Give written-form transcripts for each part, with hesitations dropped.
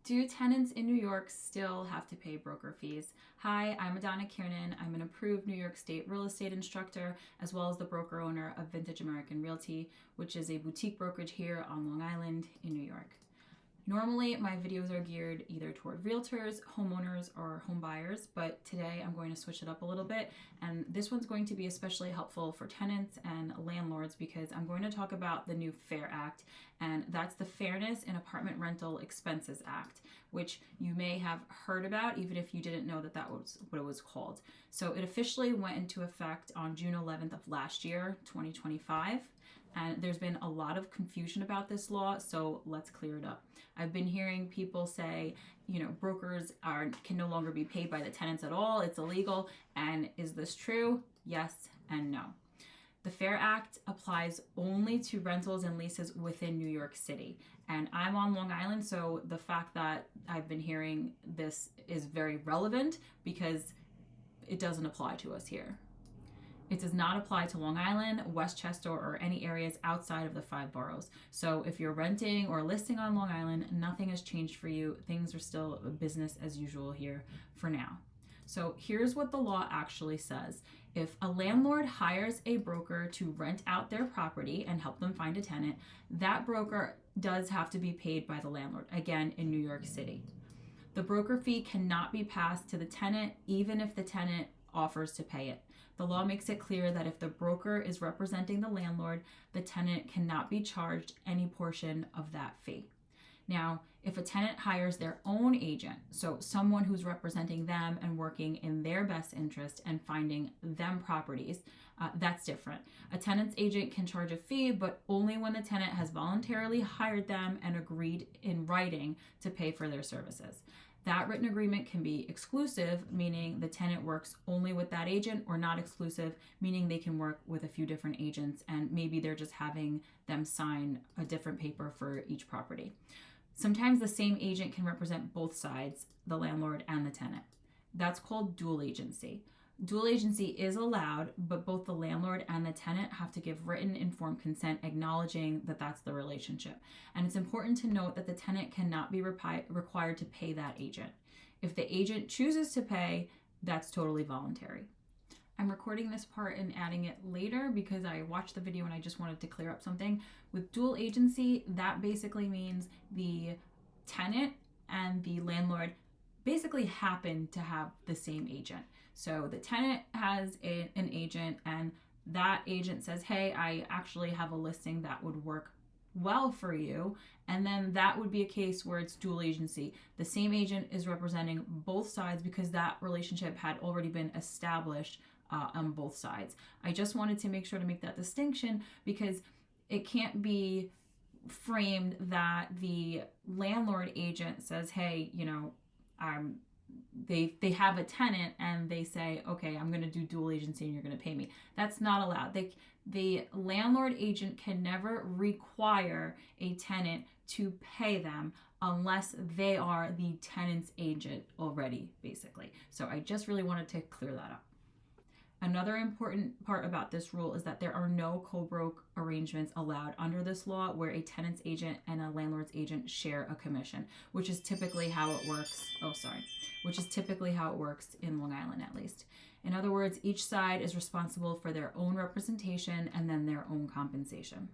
Do tenants in New York still have to pay broker fees? Hi, I'm Adana Kiernan. I'm an approved New York State real estate instructor, as well as the broker owner of Vintage American Realty, which is a boutique brokerage here on Long Island in New York. Normally, my videos are geared either toward realtors, homeowners, or home buyers, but today I'm going to switch it up a little bit. And this one's going to be especially helpful for tenants and landlords because I'm going to talk about the new FAIR Act, and that's the Fairness in Apartment Rental Expenses Act, which you may have heard about even if you didn't know that that was what it was called. So it officially went into effect on June 11th of last year, 2025. And there's been a lot of confusion about this law, so let's clear it up. I've been hearing people say, brokers can no longer be paid by the tenants at all. It's illegal. And is this true? Yes and no. The FAIR Act applies only to rentals and leases within New York City. And I'm on Long Island, so the fact that I've been hearing this is very relevant because it doesn't apply to us here. It does not apply to Long Island, Westchester, or any areas outside of the 5 boroughs. So if you're renting or listing on Long Island, nothing has changed for you. Things are still business as usual here for now. So here's what the law actually says. If a landlord hires a broker to rent out their property and help them find a tenant, that broker does have to be paid by the landlord, again, in New York City. The broker fee cannot be passed to the tenant, even if the tenant offers to pay it. The law makes it clear that if the broker is representing the landlord, the tenant cannot be charged any portion of that fee. Now, if a tenant hires their own agent, so someone who's representing them and working in their best interest and finding them properties, that's different. A tenant's agent can charge a fee, but only when the tenant has voluntarily hired them and agreed in writing to pay for their services. That written agreement can be exclusive, meaning the tenant works only with that agent, or not exclusive, meaning they can work with a few different agents and maybe they're just having them sign a different paper for each property. Sometimes the same agent can represent both sides, the landlord and the tenant. That's called dual agency. Dual agency is allowed, but both the landlord and the tenant have to give written informed consent acknowledging that that's the relationship. And it's important to note that the tenant cannot be required to pay that agent. If the agent chooses to pay, that's totally voluntary. I'm recording this part and adding it later because I watched the video and I just wanted to clear up something. With dual agency, that basically means the tenant and the landlord basically happen to have the same agent. So the tenant has an agent and that agent says, hey, I actually have a listing that would work well for you. And then that would be a case where it's dual agency. The same agent is representing both sides because that relationship had already been established on both sides. I just wanted to make sure to make that distinction because it can't be framed that the landlord agent says, hey, they have a tenant and they say, okay, I'm going to do dual agency and you're going to pay me. That's not allowed. The landlord agent can never require a tenant to pay them unless they are the tenant's agent already, basically. So I just really wanted to clear that up. Another important part about this rule is that there are no co-broke arrangements allowed under this law where a tenant's agent and a landlord's agent share a commission, which is typically how it works. Which is typically how it works in Long Island, at least. In other words, each side is responsible for their own representation and then their own compensation.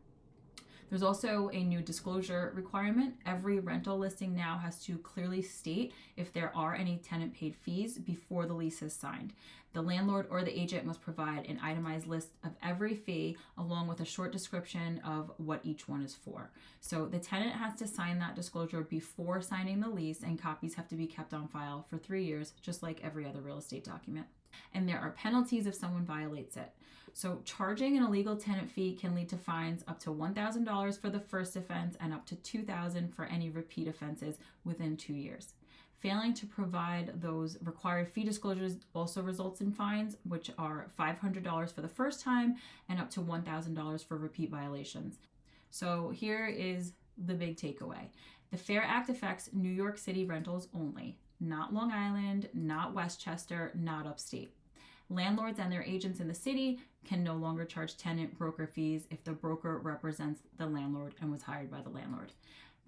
There's also a new disclosure requirement. Every rental listing now has to clearly state if there are any tenant paid fees before the lease is signed. The landlord or the agent must provide an itemized list of every fee along with a short description of what each one is for. So the tenant has to sign that disclosure before signing the lease, and copies have to be kept on file for 3 years, just like every other real estate document. And there are penalties if someone violates it. So charging an illegal tenant fee can lead to fines up to $1,000 for the first offense and up to $2,000 for any repeat offenses within 2 years. Failing to provide those required fee disclosures also results in fines, which are $500 for the first time and up to $1,000 for repeat violations. So here is the big takeaway. The FAIR Act affects New York City rentals only, not Long Island, not Westchester, not upstate. Landlords and their agents in the city can no longer charge tenant broker fees if the broker represents the landlord and was hired by the landlord.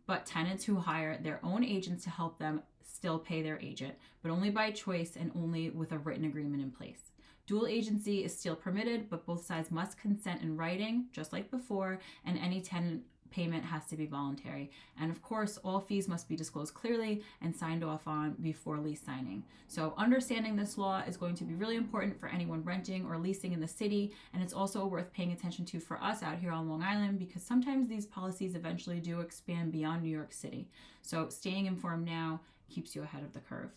but tenants who hire their own agents to help them still pay their agent, but only by choice and only with a written agreement in place. Dual agency is still permitted, but both sides must consent in writing, just like before, and any tenant payment has to be voluntary. And of course, all fees must be disclosed clearly and signed off on before lease signing. So understanding this law is going to be really important for anyone renting or leasing in the city, and it's also worth paying attention to for us out here on Long Island, because sometimes these policies eventually do expand beyond New York City. So staying informed now keeps you ahead of the curve.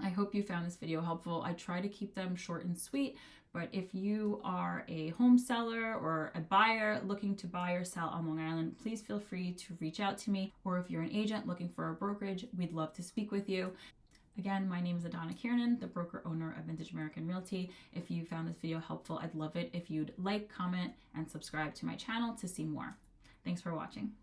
I hope you found this video helpful. I try to keep them short and sweet, but if you are a home seller or a buyer looking to buy or sell on Long Island, please feel free to reach out to me. Or if you're an agent looking for a brokerage, we'd love to speak with you. Again, my name is Adana Kiernan, the broker owner of Vintage American Realty. If you found this video helpful, I'd love it if you'd like, comment, and subscribe to my channel to see more. Thanks for watching.